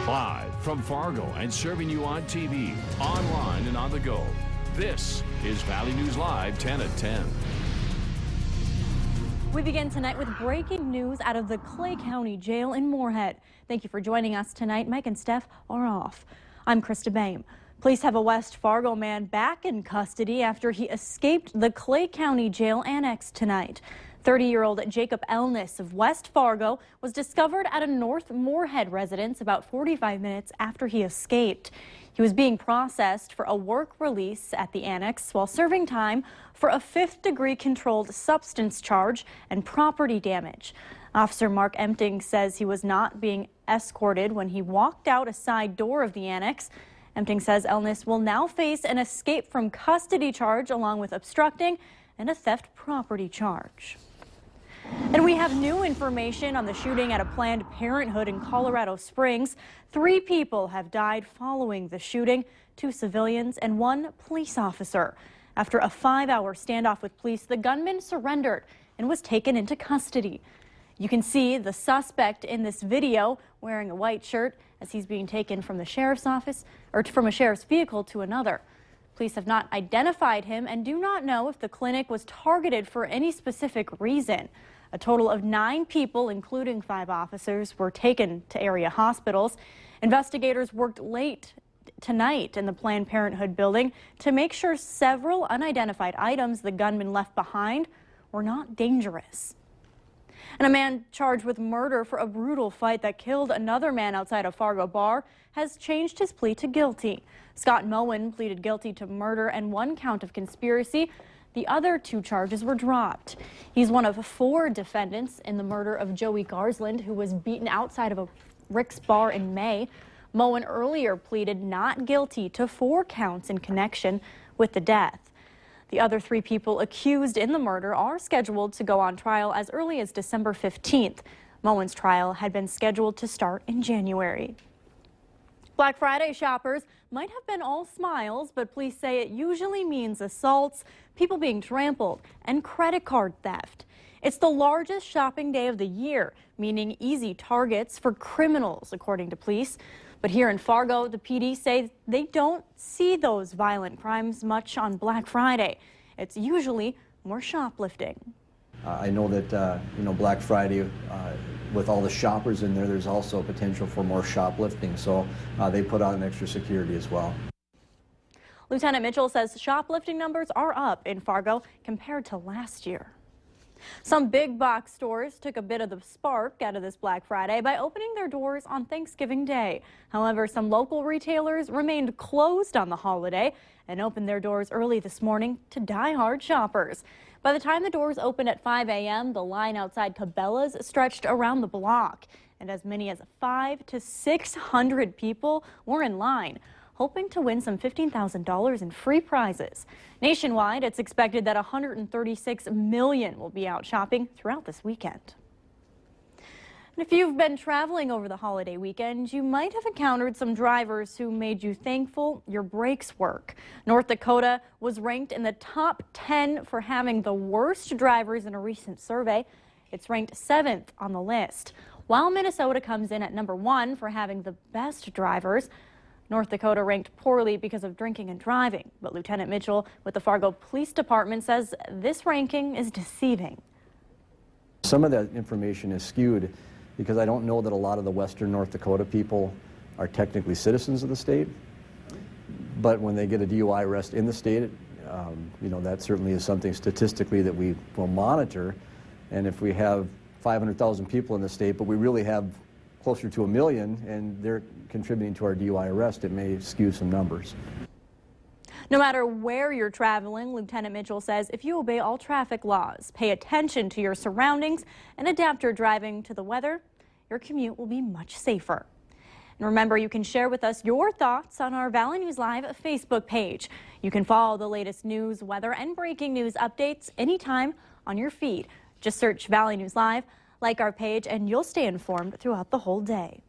Live from Fargo and serving you on TV, online, and on the go. This is Valley News Live 10 at 10. We begin tonight with breaking news out of the Clay County Jail in Moorhead. Thank you for joining us tonight. Mike and Steph are off. I'm Krista Boehm. Police have a West Fargo man back in custody after he escaped the Clay County Jail Annex tonight. 30-year-old Jacob Elnis of West Fargo was discovered at a North Moorhead residence about 45 minutes after he escaped. He was being processed for a work release at the annex while serving time for a fifth-degree controlled substance charge and property damage. Officer Mark Empting says he was not being escorted when he walked out a side door of the annex. Empting says Elnis will now face an escape from custody charge along with obstructing and a theft property charge. And we have new information on the shooting at a Planned Parenthood in Colorado Springs. 3 people have died following the shooting, 2 civilians and 1 police officer. After a 5-hour standoff with police, the gunman surrendered and was taken into custody. You can see the suspect in this video wearing a white shirt as he's being taken from the sheriff's office or from a sheriff's vehicle to another. Police have not identified him and do not know if the clinic was targeted for any specific reason. A total of 9 people, including 5 officers, were taken to area hospitals. Investigators worked late tonight in the Planned Parenthood building to make sure several unidentified items the gunman left behind were not dangerous. And a man charged with murder for a brutal fight that killed another man outside a Fargo bar has changed his plea to guilty. Scott Moen pleaded guilty to murder and 1 count of conspiracy. The other 2 charges were dropped. He's one of 4 defendants in the murder of Joey Garsland, who was beaten outside of a Rick's bar in May. Moen earlier pleaded not guilty to 4 counts in connection with the death. The other 3 people accused in the murder are scheduled to go on trial as early as December 15th. Moen's trial had been scheduled to start in January. Black Friday shoppers might have been all smiles, but police say it usually means assaults, people being trampled, and credit card theft. It's the largest shopping day of the year, meaning easy targets for criminals, according to police. But here in Fargo, the PD say they don't see those violent crimes much on Black Friday. It's usually more shoplifting. I know that, Black Friday, with all the shoppers in there, there's also potential for more shoplifting, so they put on extra security as well. Lieutenant Mitchell says shoplifting numbers are up in Fargo compared to last year. Some big box stores took a bit of the spark out of this Black Friday by opening their doors on Thanksgiving Day. However, some local retailers remained closed on the holiday and opened their doors early this morning to die-hard shoppers. By the time the doors opened at 5 a.m., the line outside Cabela's stretched around the block, and as many as 500 to 600 people were in line, hoping to win some $15,000 in free prizes. Nationwide, it's expected that 136 million will be out shopping throughout this weekend. And if you've been traveling over the holiday weekend, you might have encountered some drivers who made you thankful your brakes work. North Dakota was ranked in the top 10 for having the worst drivers in a recent survey. It's ranked 7th on the list. While Minnesota comes in at number 1 for having the best drivers, North Dakota ranked poorly because of drinking and driving. But Lieutenant Mitchell with the Fargo Police Department says this ranking is deceiving. Some of that information is skewed because I don't know that a lot of the western North Dakota people are technically citizens of the state. But when they get a DUI arrest in the state, that certainly is something statistically that we will monitor. And if we have 500,000 people in the state, but we really have closer to 1 million, and they're contributing to our DUI arrest, it may skew some numbers. No matter where you're traveling, Lieutenant Mitchell says if you obey all traffic laws, pay attention to your surroundings, and adapt your driving to the weather, your commute will be much safer. And remember, you can share with us your thoughts on our Valley News Live Facebook page. You can follow the latest news, weather, and breaking news updates anytime on your feed. Just search Valley News Live, like our page, and you'll stay informed throughout the whole day.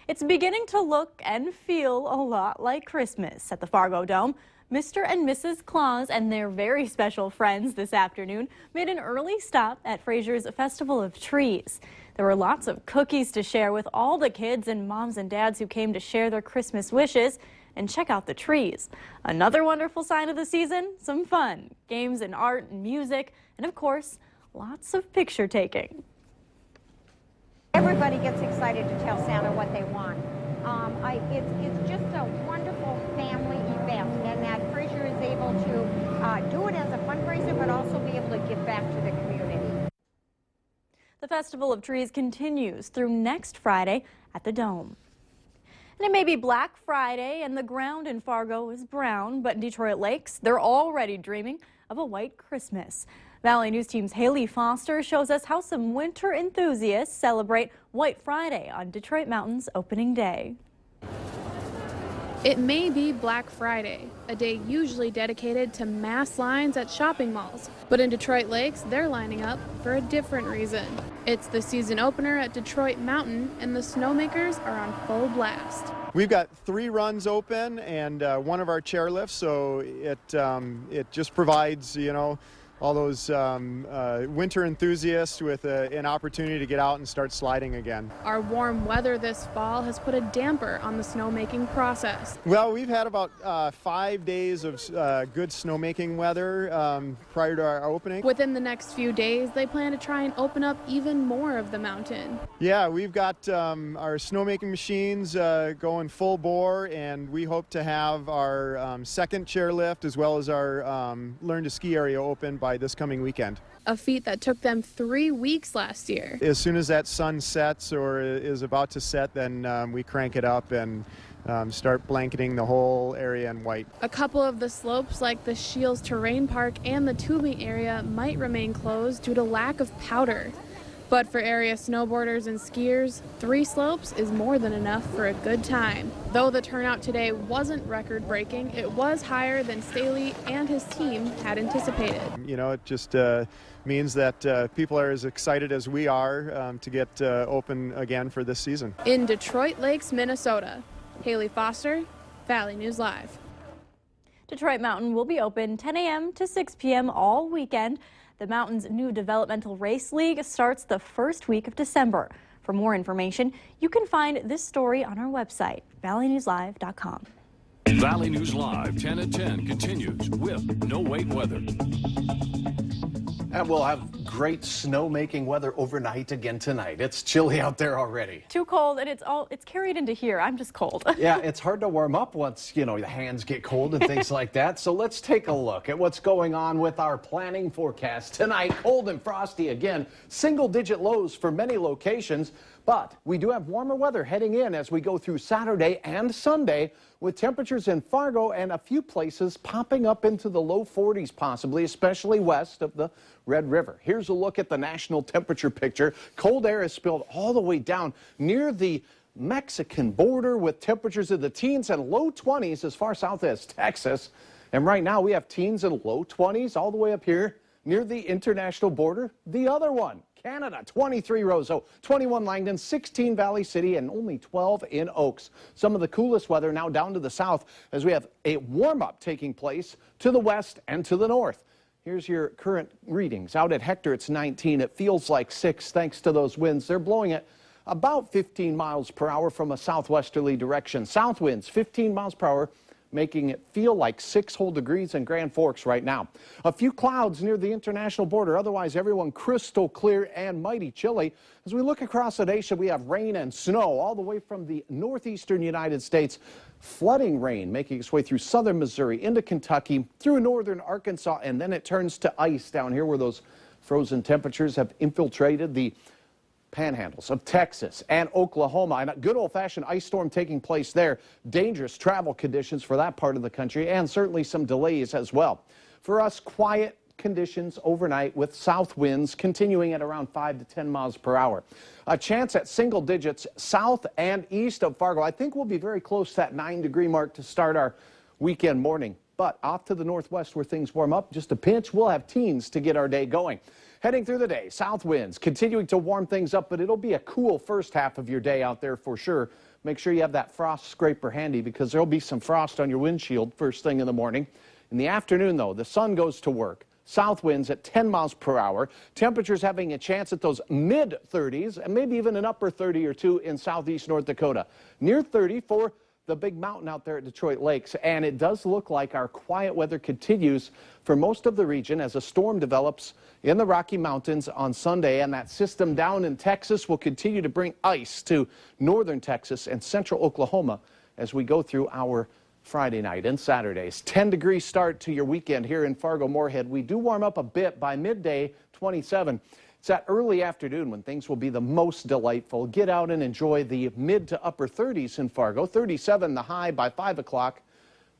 It's beginning to look and feel a lot like Christmas at the Fargo Dome. Mr. and Mrs. Claus and their very special friends this afternoon made an early stop at Fraser's Festival of Trees. There were lots of cookies to share with all the kids and moms and dads who came to share their Christmas wishes and check out the trees. Another wonderful sign of the season, some fun, games and art and music, and of course, lots of picture taking. Everybody gets excited to tell Santa what they want. It's just a wonderful family event, and that Fraser is able to do it as a fundraiser, but also be able to give back to the community. The Festival of Trees continues through next Friday at the Dome. And it may be Black Friday and the ground in Fargo is brown, but in Detroit Lakes, they're already dreaming of a white Christmas. Valley News Team's Haley Foster shows us how some winter enthusiasts celebrate White Friday on Detroit Mountain's opening day. It may be Black Friday, a day usually dedicated to mass lines at shopping malls. But in Detroit Lakes, they're lining up for a different reason. It's the season opener at Detroit Mountain, and the snowmakers are on full blast. We've got 3 runs open and one of our chairlifts, so it just provides, all those winter enthusiasts with an opportunity to get out and start sliding again. Our warm weather this fall has put a damper on the snowmaking process. Well, we've had about 5 days of good snowmaking weather prior to our opening. Within the next few days, they plan to try and open up even more of the mountain. Yeah, we've got our snowmaking machines going full bore, and we hope to have our second chairlift as well as our Learn to Ski area open by this coming weekend. A feat that took them 3 weeks last year. As soon as that sun sets or is about to set, then we crank it up and start blanketing the whole area in white. A couple of the slopes like the Shields Terrain Park and the tubing area might remain closed due to lack of powder. But for area snowboarders and skiers, 3 slopes is more than enough for a good time. Though the turnout today wasn't record-breaking, it was higher than Staley and his team had anticipated. It just means that people are as excited as we are to get open again for this season. In Detroit Lakes, Minnesota, Haley Foster, Valley News Live. Detroit Mountain will be open 10 a.m. to 6 p.m. all weekend. The Mountain's new developmental race league starts the first week of December. For more information, you can find this story on our website, valleynewslive.com. Valley News Live 10 at 10 continues with no wait weather. And we'll have great snowmaking weather overnight again tonight. It's chilly out there already. Too cold, and it's carried into here. I'm just cold. Yeah, it's hard to warm up once, the hands get cold and things like that. So let's take a look at what's going on with our planning forecast. Tonight, cold and frosty again. Single-digit lows for many locations. But we do have warmer weather heading in as we go through Saturday and Sunday, with temperatures in Fargo and a few places popping up into the low 40s possibly, especially west of the Red River. Here's a look at the national temperature picture. Cold air is spilled all the way down near the Mexican border with temperatures in the teens and low 20s as far south as Texas. And right now we have teens and low 20s all the way up here near the international border. The other one, Canada, 23 Roseau, 21 Langdon, 16 Valley City, and only 12 in Oaks. Some of the coolest weather now down to the south as we have a warm-up taking place to the west and to the north. Here's your current readings. Out at Hector, it's 19. It feels like 6 thanks to those winds. They're blowing at about 15 miles per hour from a southwesterly direction. South winds, 15 miles per hour, making it feel like 6 whole degrees in Grand Forks right now. A few clouds near the international border. Otherwise, everyone crystal clear and mighty chilly. As we look across the nation, we have rain and snow all the way from the northeastern United States. Flooding rain making its way through southern Missouri, into Kentucky, through northern Arkansas, and then it turns to ice down here where those frozen temperatures have infiltrated the panhandles of Texas and Oklahoma, and a good old-fashioned ice storm taking place there. Dangerous travel conditions for that part of the country, and certainly some delays as well. For us, quiet conditions overnight with south winds continuing at around 5 to 10 miles per hour. A chance at single digits south and east of Fargo. I think we'll be very close to that 9-degree mark to start our weekend morning. But off to the northwest where things warm up just a pinch, we'll have teens to get our day going. Heading through the day, south winds continuing to warm things up, but it'll be a cool first half of your day out there for sure. Make sure you have that frost scraper handy because there'll be some frost on your windshield first thing in the morning. In the afternoon, though, the sun goes to work. south winds at 10 miles per hour. Temperatures having a chance at those mid-30s and maybe even an upper 30 or 2 in southeast North Dakota. Near 30 for the big mountain out there at Detroit Lakes. And it does look like our quiet weather continues for most of the region as a storm develops in the Rocky Mountains on Sunday. And that system down in Texas will continue to bring ice to northern Texas and central Oklahoma as we go through our Friday night and Saturdays. 10-degree start to your weekend here in Fargo-Moorhead. We do warm up a bit by midday, 27. It's that early afternoon when things will be the most delightful. Get out and enjoy the mid to upper 30s in Fargo. 37 the high by 5 o'clock,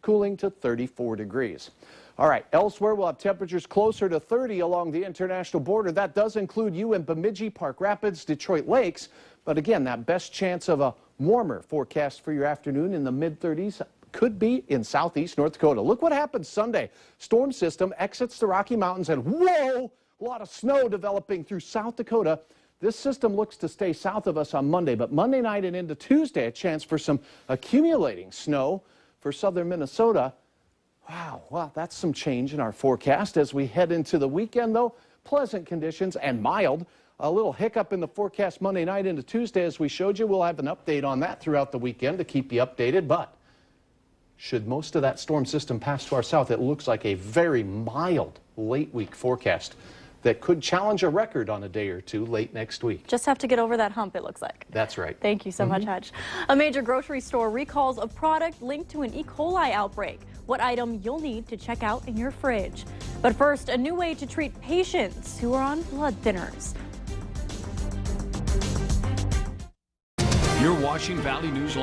cooling to 34 degrees. All right, elsewhere we'll have temperatures closer to 30 along the international border. That does include you in Bemidji, Park Rapids, Detroit Lakes. But again, that best chance of a warmer forecast for your afternoon in the mid-30s could be in southeast North Dakota. Look what happened Sunday. Storm system exits the Rocky Mountains and whoa, a lot of snow developing through South Dakota. This system looks to stay south of us on Monday, but Monday night and into Tuesday, a chance for some accumulating snow for southern Minnesota. Wow, well, that's some change in our forecast as we head into the weekend, though. Pleasant conditions and mild. A little hiccup in the forecast Monday night into Tuesday, as we showed you. We'll have an update on that throughout the weekend to keep you updated, but should most of that storm system pass to our south, it looks like a very mild late week forecast that could challenge a record on a day or two late next week. Just have to get over that hump, it looks like. That's right. Thank you so much, Hutch. A major grocery store recalls a product linked to an E. coli outbreak. What item you'll need to check out in your fridge. But first, a new way to treat patients who are on blood thinners. You're watching Valley News Live.